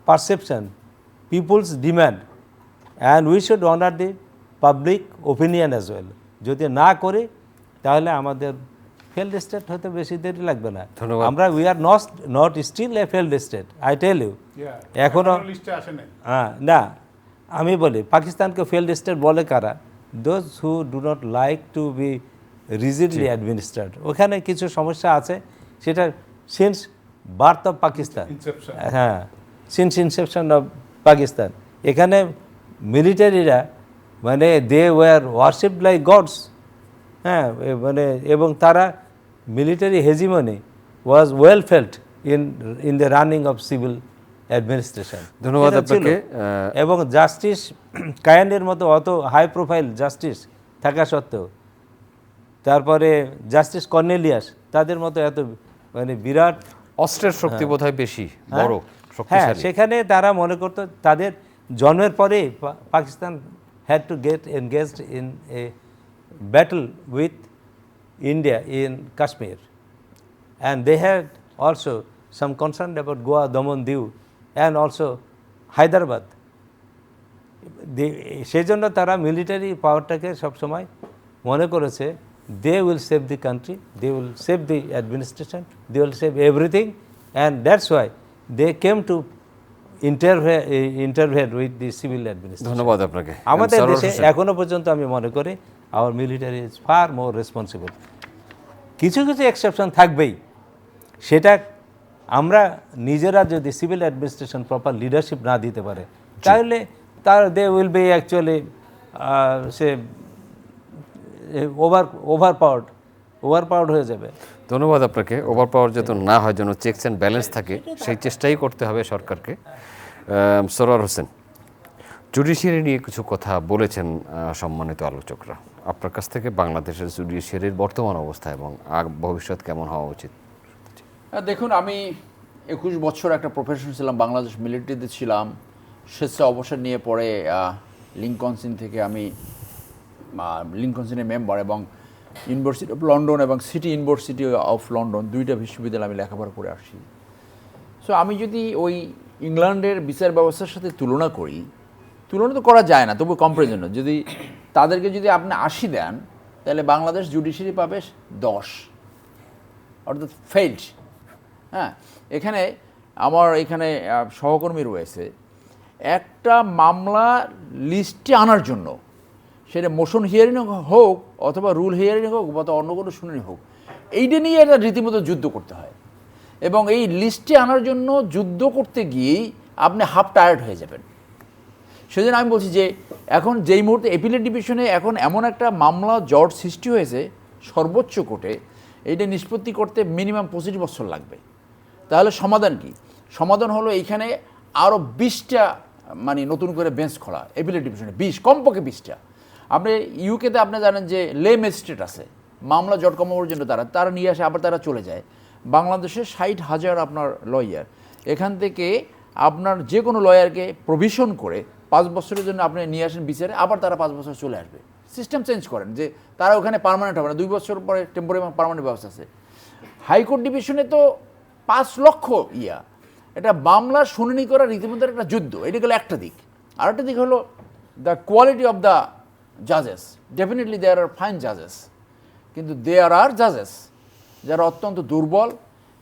B: perception, people's demand, and we should honour the public opinion as well. যদি না করি তাহলে আমাদের ফেলড স্টেট হতে বেশি দেরি লাগবে না। আমরা we are not still a failed state, I tell you. এখনও হ্যাঁ না, আমি বলি পাকিস্তানকে ফেলড স্টেট বলে কারা? Those who do not like to be rigidly administered. ওখানে কিছু সমস্যা আছে, সেটা সিন্স বার্থ অফ পাকিস্তান, হ্যাঁ সিন্স ইনসেপশন অফ পাকিস্তান। এখানে মিলিটারিরা মানে দে ওয়ার ওয়ারশিপড লাইক গডস, হ্যাঁ মানে এবং তারা military hegemony was well felt in the running of civil administration.
A: ধন্যবাদ আপনাকে।
B: এবং জাস্টিস কায়ানের মতো অত হাই প্রোফাইল জাস্টিস থাকা সত্ত্বেও, তারপরে জাস্টিস কর্নেলিয়াস, তাদের মতো এত মানে বিরাট
A: অস্ত্রের শক্তি বোধহয় বেশি বড়
B: হ্যাঁ,
A: শক্তিশালী।
B: সেখানে তারা মনে করতো তাদের জন্মের পরে Pakistan had to get engaged in a battle with India in Kashmir, and they had also some concern about Goa, Daman, Diu and also Hyderabad. সেই জন্য তারা মিলিটারি পাওয়ারটাকে সবসময় মনে করেছে they will save the country, they will save the administration, they will save everything, and that's why they came to intervene with the civil administration.
A: ধন্যবাদ আপনাকে।
B: আমাদের দেশে এখনো পর্যন্ত আমি মনে করি our military is far more responsible. কিছু কিছু এক্সেপশন থাকবেই, সেটা আমরা নিজেরা যদি সিভিল অ্যাডমিনিস্ট্রেশন প্রপার লিডারশিপ না দিতে পারে তাহলে they will be actually say over powered হয়ে যাবে।
A: ধন্যবাদ আপনাকে। ওভার পাওয়ার যাতে না হয়, যেন চেকস অ্যান্ড ব্যালেন্স থাকে, সেই চেষ্টাই করতে হবে সরকারকে। সরওয়ার হোসেন, জুডিশিয়ারি নিয়ে কিছু কথা বলেছেন সম্মানিত আলোচকরা। আপনার কাছ থেকে বাংলাদেশের জুডিশিয়ারির বর্তমান অবস্থা এবং ভবিষ্যৎ কেমন হওয়া উচিত?
C: দেখুন, আমি 21 বছর একটা প্রফেশন ছিলাম, বাংলাদেশ মিলিটারিতে ছিলাম। শেষে অবসর নিয়ে পরে লিঙ্কনসিন থেকে আমি লিঙ্কনসিনের মেম্বার এবং ইউনিভার্সিটি অফ লন্ডন এবং সিটি ইউনিভার্সিটি অফ লন্ডন, দুইটা বিশ্ববিদ্যালয়ে আমি লেখাপড়া করে আসছি। সো আমি যদি ওই ইংল্যান্ডের বিচার ব্যবস্থার সাথে তুলনা করি, তুলনা তো করা যায় না, তবু কম্পারিজন, যদি তাদেরকে যদি আপনি 80 দেন, তাহলে বাংলাদেশ জুডিশিয়ারি পাবে 10, অর্থাৎ ফেইল্ড। হ্যাঁ, এখানে আমার এখানে সহকর্মী রয়েছে, একটা মামলা লিস্টে আনার জন্য, সেটা মোশন হিয়ারিং হোক অথবা রুল হিয়ারিং হোক বা অন্য কোনো শুনানি হোক, এইটা নিয়ে একটা রীতিমতো যুদ্ধ করতে হয়। এবং এই লিস্টে আনার জন্য যুদ্ধ করতে গিয়েই আপনি হাফ টায়ার্ড হয়ে যাবেন। সেজন্য আমি বলছি যে এখন যেই মুহূর্তে এপিলেট ডিভিশনে এখন এমন একটা মামলা জট সৃষ্টি হয়েছে সর্বোচ্চ কোর্টে, এইটা নিষ্পত্তি করতে মিনিমাম 25 বছর লাগবে। তাহলে সমাধান কি? সমাধান হলো এইখানে আরও 20টা মানে নতুন করে বেঞ্চ খোলা এপিলেট ডিভিশনে, 20, কমপক্ষে 20টা। আপনি ইউকেতে আপনি জানেন যে লে ম্যাজিস্ট্রেট আছে, মামলা জট কমানোর জন্য তারা নিয়ে আসে, আবার তারা চলে যায়। বাংলাদেশে 60,000 আপনার লয়ার, এখান থেকে আপনার যে কোনো লয়ারকে প্রভিশন করে 5 বছরের জন্য আপনি নিয়ে আসেন বিচারে, আবার তারা 5 বছর চলে আসবে। সিস্টেম চেঞ্জ করেন যে তারা ওখানে পার্মানেন্ট হবে না, 2 বছর পরে টেম্পোরারি এবং পার্মানেন্ট ব্যবস্থা আছে। হাইকোর্ট ডিভিশনে তো 5 লক্ষ এটা মামলার শুনানি করা রীতিমতো একটা যুদ্ধ। এটা গেলো একটা দিক। আরেকটা দিক হলো দ্য কোয়ালিটি অফ দ্য জাজেস। ডেফিনেটলি দেয়ার আর ফাইন জাজেস, কিন্তু দেয়ার আর জাজেস যারা অত্যন্ত দুর্বল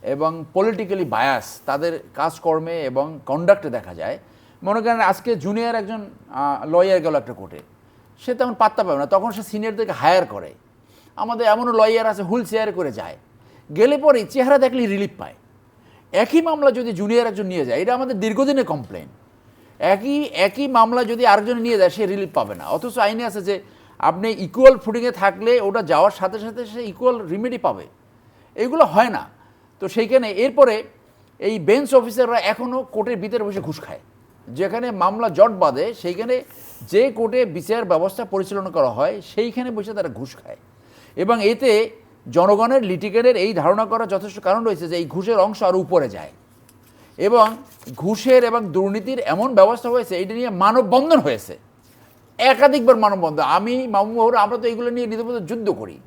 C: এবং পলিটিক্যালি বায়াস, তাদের কাজকর্মে এবং কন্ডাক্টে দেখা যায়। মনে করেন আজকে জুনিয়র একজন লয়ার গেল একটা কোর্টে, সে তেমন পাত্তা পাবে না, তখন সে সিনিয়রদেরকে হায়ার করে। আমাদের এমনও লয়ার আছে হুইল চেয়ারে করে যায়, গেলে পরেই চেহারা দেখলেই রিলিফ পায়। একই মামলা যদি জুনিয়র একজন নিয়ে যায়, এটা আমাদের দীর্ঘদিনের কমপ্লেন। একই মামলা যদি আরেকজন নিয়ে যায়, সে রিলিফ পাবে না। অথচ আইনে আছে যে আপনি ইকুয়াল ফুটিংয়ে থাকলে ওটা যাওয়ার সাথে সাথে সে ইকুয়াল রিমেডি পাবে। এগুলো হয় না। তো সেইখানে এরপরে এই বেঞ্চ অফিসাররা এখনও কোর্টের ভিতরে বসে ঘুষ খায়। যেখানে মামলা জট বাঁধে, সেইখানে যে কোর্টে বিচার ব্যবস্থা পরিচালনা করা হয়, সেইখানে বসে তারা ঘুষ খায়। এবং এতে জনগণের লিটিগেনের এই ধারণা করার যথেষ্ট কারণ রয়েছে যে এই ঘুষের অংশ আরও উপরে যায় এবং ঘুষের এবং দুর্নীতির এমন ব্যবস্থা হয়েছে, এটা নিয়ে মানববন্ধন হয়েছে, একাধিকবার মানববন্ধন। আমি মামুর আমরা তো এইগুলো নিয়ে রীতিমতো যুদ্ধ করি।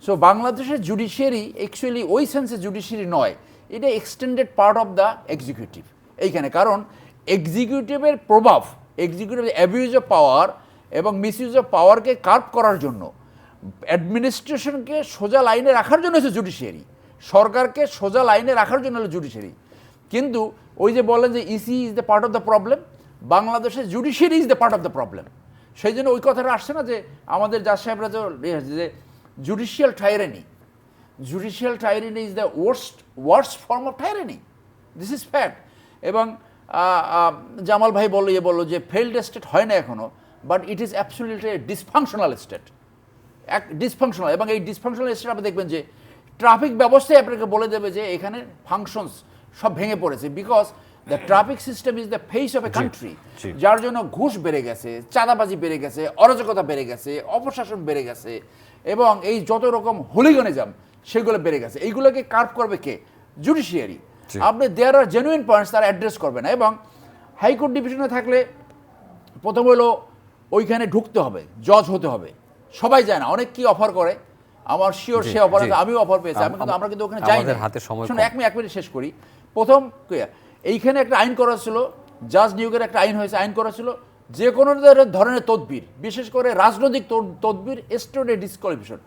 C: সো বাংলাদেশের জুডিশিয়ারি অ্যাকচুয়ালি ওই সেন্সে জুডিশিয়ারি নয়, এটা extended part of the executive এইখানে। কারণ এক্সিকিউটিভের প্রভাব, এক্সিকিউটিভ অ্যাবিউজ অফ পাওয়ার এবং মিসইউজ অফ পাওয়ারকে কার্ভ করার জন্য, অ্যাডমিনিস্ট্রেশনকে সোজা লাইনে রাখার জন্য হচ্ছে জুডিশিয়ারি, সরকারকে সোজা লাইনে রাখার জন্য হলো জুডিশিয়ারি। কিন্তু ওই যে বলেন যে EC is the part of the problem, বাংলাদেশের judiciary is the part of the problem. সেই জন্য ওই কথাটা আসছে না যে আমাদের জাজ সাহেবরা যে judicial tyranny is the worst form of tyranny, this is fact. এবং জামাল ভাই বললো যে ফেইল্ড স্টেট হয় না এখনও, but it is absolutely dysfunctional state, dysfunctional. এবং এই ডিসফাংশনাল স্টেট আপনি দেখবেন যে ট্রাফিক ব্যবস্থায় আপনাকে বলে দেবে যে এখানে ফাংশনস সব ভেঙে পড়েছে, because the traffic system is the face of a country. যার জন্য ঘুষ বেড়ে গেছে, চাঁদাবাজি বেড়ে গেছে, অরাজকতা বেড়ে গেছে, অপশাসন বেড়ে গেছে এবং এই যত রকম হুলিগানিজম সেগুলো বেড়ে গেছে। এইগুলোকে কার্ভ করবে কে? জুডিশিয়ারি। আপনি দেয়ার আর জেনুইন পয়েন্টস তারা অ্যাড্রেস করবে না। এবং হাইকোর্ট ডিভিশনে থাকলে প্রথম হলো ওইখানে ঢুকতে হবে, জজ হতে হবে। সবাই যায় না, অনেক কি অফার করে, আমার শিওর সে অফার আছে, আমিও অফার পেয়েছি, আমরা কিন্তু ওখানে যাই না। শুনুন, 1 মিনিট শেষ করি। প্রথম এইখানে একটা আইন করা ছিল, জাজ নিয়োগের একটা আইন হয়েছে, আইন করা ছিল যে কোনো ধরনের তদবির, বিশেষ করে রাজনৈতিক তদবির, স্টেট ডিসকোয়ালিফিকেশন।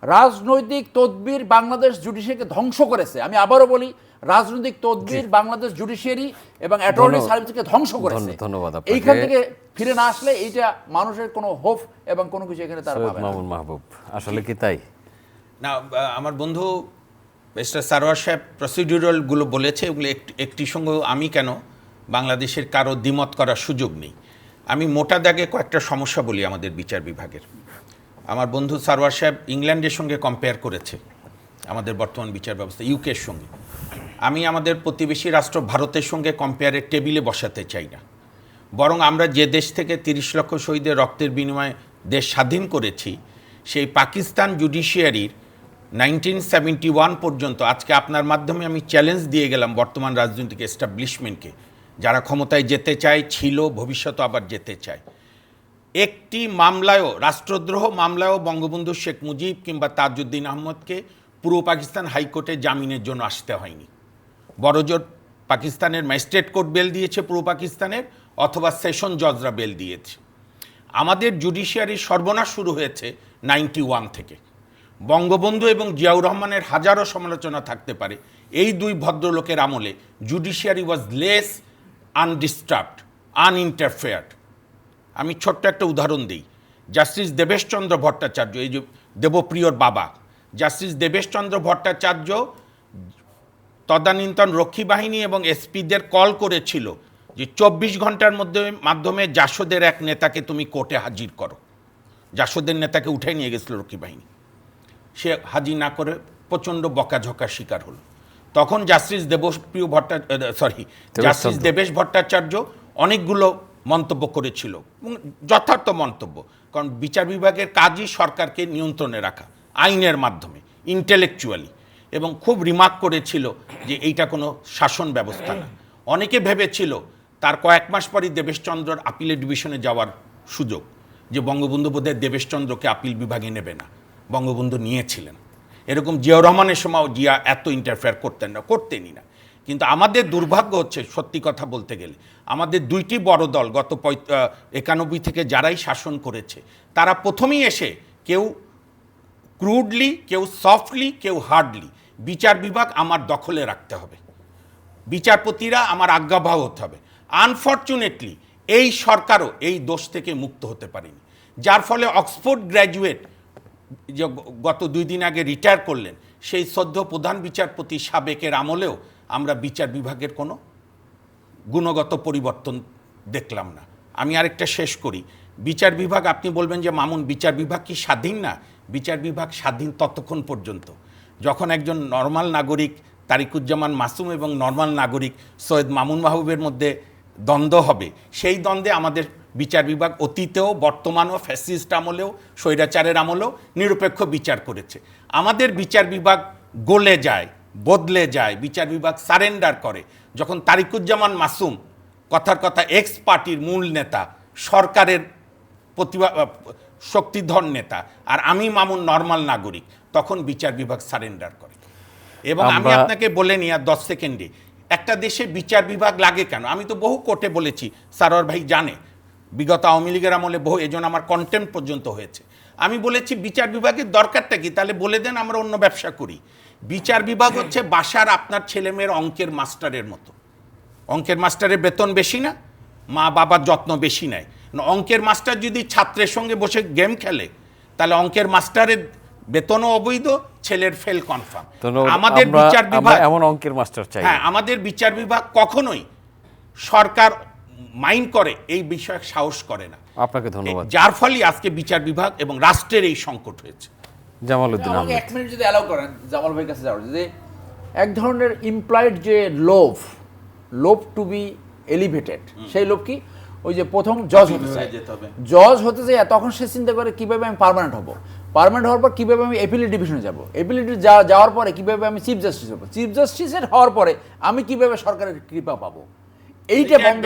C: রাজনৈতিক তদবির বাংলাদেশ জুডিশিয়ারিকে ধ্বংস করেছে। আমি আবারও বলি, রাজনৈতিক তদবির বাংলাদেশ জুডিশিয়ারি এবং অ্যাটর্নি সার্ভিসকে ধ্বংস করেছে।
A: ধন্যবাদ।
C: এইখান থেকে ফিরে না আসলে এইটা মানুষের কোনো হোপ এবং কোনো কিছু এখানে তারা পাবে না।
A: মামুন মাহবুব, আসলে কি তাই?
D: না, আমার বন্ধু মিস্টার সারোয়ার সাহেব প্রসিডিউরালগুলো বলেছে, ওগুলো একটির সঙ্গে আমি কেন বাংলাদেশের কারো দ্বিমত করার সুযোগ নেই। আমি মোটা দাগে কয়েকটা সমস্যা বলি আমাদের বিচার বিভাগের। আমার বন্ধু সারওয়ার সাহেব ইংল্যান্ডের সঙ্গে কম্পেয়ার করেছে আমাদের বর্তমান বিচার ব্যবস্থা ইউকের সঙ্গে। আমি আমাদের প্রতিবেশী রাষ্ট্র ভারতের সঙ্গে কম্পেয়ারের টেবিলে বসাতে চাই না, বরং আমরা যে দেশ থেকে 30 লক্ষ শহীদের রক্তের বিনিময়ে দেশ স্বাধীন করেছি, সেই পাকিস্তান জুডিশিয়ারির 1971 পর্যন্ত, আজকে আপনার মাধ্যমে আমি চ্যালেঞ্জ দিয়ে গেলাম বর্তমান রাজনৈতিক এস্টাবলিশমেন্টকে, যারা ক্ষমতায় যেতে চায়, ছিল, ভবিষ্যতে আবার যেতে চায়, একটি মামলায়ও, রাষ্ট্রদ্রোহ মামলায়ও বঙ্গবন্ধু শেখ মুজিব কিংবা তাজউদ্দিন আহমদকে পূর্ব পাকিস্তান হাইকোর্টে জামিনের জন্য আসতে হয়নি। বড়জোর পাকিস্তানের ম্যাজিস্ট্রেট কোর্ট বেল দিয়েছে পূর্ব পাকিস্তানের, অথবা সেশন জজরা বেল দিয়েছে। আমাদের জুডিশিয়ারির সর্বনাশ শুরু হয়েছে 91 থেকে। বঙ্গবন্ধু এবং জিয়াউর রহমানের হাজারো সমালোচনা থাকতে পারে, এই দুই ভদ্রলোকের আমলে জুডিশিয়ারি ওয়াজ লেস আনডিস্টার্বড, আনইন্টারফেয়ার্ড। আমি ছোট্ট একটা উদাহরণ দিই। জাস্টিস দেবেশচন্দ্র ভট্টাচার্য, এই যে দেবপ্রিয়র বাবা, জাস্টিস দেবেশচন্দ্র ভট্টাচার্য তদানীন্তন রক্ষী বাহিনী এবং এসপিদের কল করেছিল যে 24 ঘন্টার মাধ্যমে জাসদের এক নেতাকে তুমি কোর্টে হাজির করো। জাসদের নেতাকে উঠে নিয়ে গেছিল রক্ষী বাহিনী, সে হাজির না করে প্রচণ্ড বকাঝকার শিকার হলো। তখন জাস্টিস দেবেশ ভট্টাচার্য অনেকগুলো মন্তব্য করেছিল, এবং যথার্থ মন্তব্য, কারণ বিচার বিভাগের কাজই সরকারকে নিয়ন্ত্রণে রাখা আইনের মাধ্যমে, ইন্টেলেকচুয়ালি, এবং খুব রিমার্ক করেছিল যে এইটা কোনো শাসন ব্যবস্থা না। অনেকে ভেবেছিল তার কয়েক মাস পরই দেবেশচন্দ্রর আপিলের ডিভিশনে যাওয়ার সুযোগ, যে বঙ্গবন্ধু বোধহয় দেবেশচন্দ্রকে আপিল বিভাগে নেবে না, বঙ্গবন্ধু নিয়েছিলেন। এরকম জিয়াউর রহমানের সময় জিয়া এত ইন্টারফেয়ার করতেন না, করতেনই না। কিন্তু আমাদের দুর্ভাগ্য হচ্ছে, সত্যি কথা বলতে গেলে, আমাদের দুইটি বড় দল গত 91 থেকে যারাই শাসন করেছে, তারা প্রথমেই এসে কেউ ক্রুডলি, কেউ সফটলি, কেউ হার্ডলি, বিচার বিভাগ আমার দখলে রাখতে হবে, বিচারপতিরা আমার আজ্ঞাবহ হতে হবে। আনফর্চুনেটলি এই সরকারও এই দোষ থেকে মুক্ত হতে পারেনি, যার ফলে অক্সফোর্ড গ্র্যাজুয়েট যে গত 2 দিন আগে রিটায়ার করলেন, সেই সদ্য প্রধান বিচারপতি সাবেকের আমলেও আমরা বিচার বিভাগের কোনো গুণগত পরিবর্তন দেখলাম না। আমি আরেকটা শেষ করি। বিচার বিভাগ, আপনি বলবেন যে মামুন বিচার বিভাগ কি স্বাধীন না? বিচার বিভাগ স্বাধীন ততক্ষণ পর্যন্ত যখন একজন নর্মাল নাগরিক তারিকুজ্জামান মাসুম এবং নর্মাল নাগরিক সৈয়দ মামুন মাহবুবের মধ্যে দ্বন্দ্ব হবে। সেই দ্বন্দ্বে আমাদের বিচার বিভাগ অতীতেও, বর্তমানেও, ফ্যাসিস্ট আমলেও, স্বৈরাচারের আমলেও নিরপেক্ষ বিচার করেছে। আমাদের বিচার বিভাগ গলে যায়, বদলে যায়, বিচার বিভাগ সারেন্ডার করে যখন তারিকুজ্জামান মাসুম, কথার কথা এক্স পার্টির মূল নেতা, সরকারের শক্তিধর নেতা, আর আমি মামুন নর্মাল নাগরিক, তখন বিচার বিভাগ সারেন্ডার করে। এবং আমি আপনাকে বলে নিই আর 10 সেকেন্ডে, একটা দেশে বিচার বিভাগ লাগে কেন? আমি তো বহু কোর্টে বলেছি, সারোয়ার ভাই জানে, বিগত আওয়ামী লীগের আমলে বহু, এজন্য আমার কন্টেম্প পর্যন্ত হয়েছে। আমি বলেছি বিচার বিভাগের দরকারটা কি, তাহলে বলে দেন, আমরা অন্য ব্যবসা করি। বিচার বিভাগ হচ্ছে বাসার আপনার ছেলেমেয়ের অঙ্কের মাস্টারের মতো। অঙ্কের মাস্টারের বেতন বেশি না, মা বাবার যত্ন বেশি নেয়। অঙ্কের মাস্টার যদি ছাত্রের সঙ্গে বসে গেম খেলে, তাহলে অঙ্কের মাস্টারের বেতনও অবৈধ, ছেলের ফেল কনফার্ম। আমাদের বিচার বিভাগ
A: এমন অঙ্কের মাস্টার চাই।
D: হ্যাঁ, আমাদের বিচার বিভাগ কখনোই সরকার মাইন্ড করে এই বিষয়ে সাহস করে না।
A: আপনাকে ধন্যবাদ।
D: যার ফলে আজকে বিচার বিভাগ এবং রাষ্ট্রের এই সংকট হয়েছে।
A: জামালউদ্দিন
C: আমাকে
A: আহমেদ,
C: 1 মিনিট যদি অ্যালাউ করেন জামাল ভাইয়ের কাছে যাওয়ার, যে এক ধরনের ইমপ্লয়েড যে লোভ টু বি এলিভেটেড, সেই লোভ কি? ওই যে প্রথম জজ হতে চায়, জজ হতে চায়, তখন সে চিন্তা করে কিভাবে আমি পার্মানেন্ট হব, পার্মানেন্ট হওয়ার পর কিভাবে আমি এপিলেট ডিভিশনে যাব, এপিলেট যাওয়ার পরে কিভাবে আমি চিফ জাস্টিস হব, চিফ জাস্টিসের হওয়ার পরে আমি কিভাবে সরকারের কৃপা পাবো। এইটা বন্ধ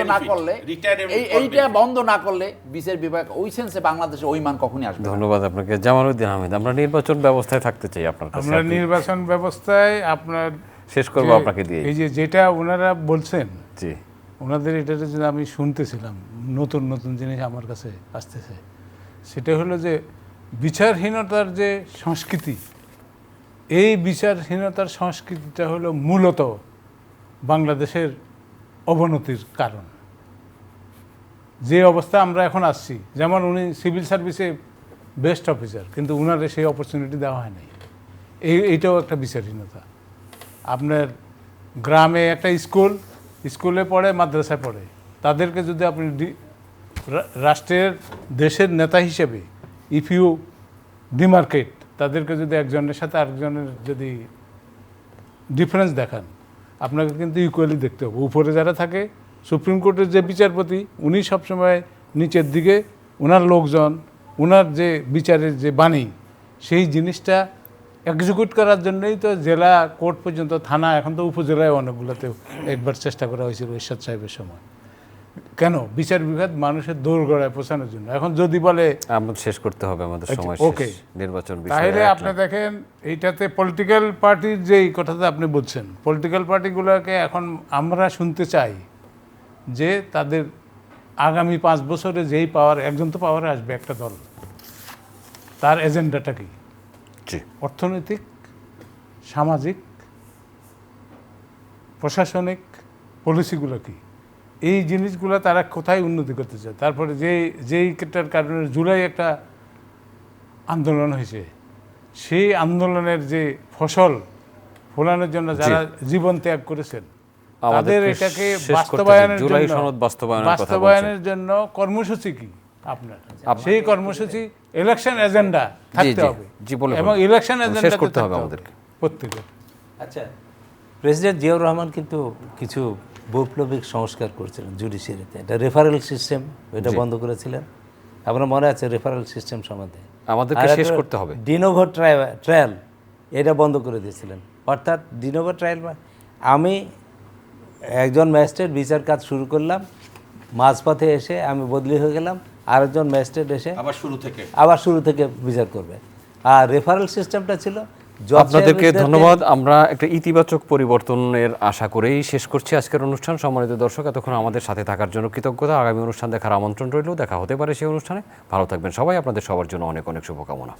C: না করলে বিচার বিভাগ ওই সেন্সে বাংলাদেশে ওই মান কখনই আসবে।
A: ধন্যবাদ আপনাকে। জামালউদ্দিন আহমেদ, আমরা নির্বাচন ব্যবস্থায় থাকতে চাই আপনার কাছে।
E: আমরা নির্বাচন ব্যবস্থায় আপনার
A: শেষ করবো আপনাকে দিয়ে।
E: এই যে যেটা ওনারা বলছেন,
A: জি,
E: ওনাদের এটা যে আমি শুনতেছিলাম, নতুন নতুন জিনিস আমার কাছে আসতেছে, সেটা হলো যে বিচারহীনতার যে সংস্কৃতি, এই বিচারহীনতার সংস্কৃতিটা হলো মূলত বাংলাদেশের অবনতির কারণ। যে অবস্থা আমরা এখন আসছি, যেমন উনি সিভিল সার্ভিসে বেস্ট অফিসার, কিন্তু উনারে সেই অপরচুনিটি দেওয়া হয়নি। এইটাও একটা বিচারহীনতা। আপনার গ্রামে একটা স্কুলে পড়ে, মাদ্রাসায় পড়ে, তাদেরকে যদি আপনি রাষ্ট্রের, দেশের নেতা হিসেবে ইফ ইউ ডিমার্কেট, তাদেরকে যদি একজনের সাথে আরেকজনের যদি ডিফারেন্স দেখান, আপনাকে কিন্তু ইকুয়ালি দেখতে হবে। উপরে যারা থাকে, সুপ্রিম কোর্টের যে বিচারপতি, উনি সবসময় নিচের দিকে ওনার লোকজন, ওনার যে বিচারের যে বাণী, সেই জিনিসটা এক্সিকিউট করার জন্যই তো জেলা কোর্ট পর্যন্ত, থানা, এখন তো উপজেলায় অনেকগুলোতে একবার চেষ্টা করা হয়েছিল এরশাদ সাহেবের সময়। কেন? বিচার বিভাগ মানুষের দোরগোড়ায় পৌঁছানোর জন্য। এখন যদি বলে
A: আমরা শেষ করতে হবে, আমাদের সময়
E: ওকে,
A: শেষ, নির্বাচন
E: তাহলে
A: বিষয়ে
E: আপনি দেখেন এইটাতে পলিটিক্যাল পার্টির যেই কথাটা আপনি বলছেন, পলিটিক্যাল পার্টিগুলোকে এখন আমরা শুনতে চাই যে তাদের আগামী 5 বছরে যেই পাওয়ার, একজন তো পাওয়ারে আসবে একটা দল, তার এজেন্ডাটা কি?
A: জি,
E: অর্থনৈতিক, সামাজিক, প্রশাসনিক পলিসিগুলো কি, এই জিনিসগুলো তারা কোথায় উন্নতি করতে চায়। তারপরে যেইটার কারণে জুলাই একটা আন্দোলন হয়েছে, সেই আন্দোলনের যে ফসল ফলানোর জন্য যারা জীবন ত্যাগ করেছেন, তাদের
A: আমাদেরকে
E: এটাকে
A: শেষ করতে
E: বাস্তবায়নের
A: দিন। জুলাই
E: জন্য,
A: সনদ বাস্তবায়নের কথা
E: বাস্তবায়নের জন্য কর্মসূচি কি আপনার? সেই কর্মসূচি, ইলেকশন এজেন্ডা থাকতে
A: জি,
E: হবে,
A: জি, বলে
E: এবং
A: ফেলুন।
E: ইলেকশন
A: শেষ
E: এজেন্ডা
A: করতে হবে আমাদেরকে।
E: প্রত্যেকের।
B: আচ্ছা, প্রেসিডেন্ট জিয়াউর রহমান কিন্তু কিছু বৈপ্লবিক সংস্কার করেছিলেন জুডিশিয়ারিতে। এটা রেফারেল সিস্টেম, এটা বন্ধ করেছিলেন, আপনার মনে আছে রেফারেল সিস্টেম সম্বন্ধে?
A: আমাদেরকে শেষ করতে হবে।
B: ডিনোভো ট্রায়াল, এটা বন্ধ করে দিয়েছিলেন। অর্থাৎ ডিনোভো ট্রায়াল, আমি একজন ম্যাজিস্ট্রেট বিচার কাজ শুরু করলাম, মাঝপথে এসে আমি বদলি হয়ে গেলাম, আরেকজন ম্যাজিস্ট্রেট এসে আবার শুরু থেকে বিচার করবে। আর রেফারেল সিস্টেমটা ছিল
A: আপনাদেরকে ধন্যবাদ। আমরা একটা ইতিবাচক পরিবর্তনের আশা করেই শেষ করছি আজকের অনুষ্ঠান। সম্মানিত দর্শক, এতক্ষণ আমাদের সাথে থাকার জন্য কৃতজ্ঞতা। আগামী অনুষ্ঠান দেখার আমন্ত্রণ রইল। দেখা হতে পারে সেই অনুষ্ঠানে। ভালো থাকবেন সবাই। আপনাদের সবার জন্য অনেক অনেক শুভকামনা।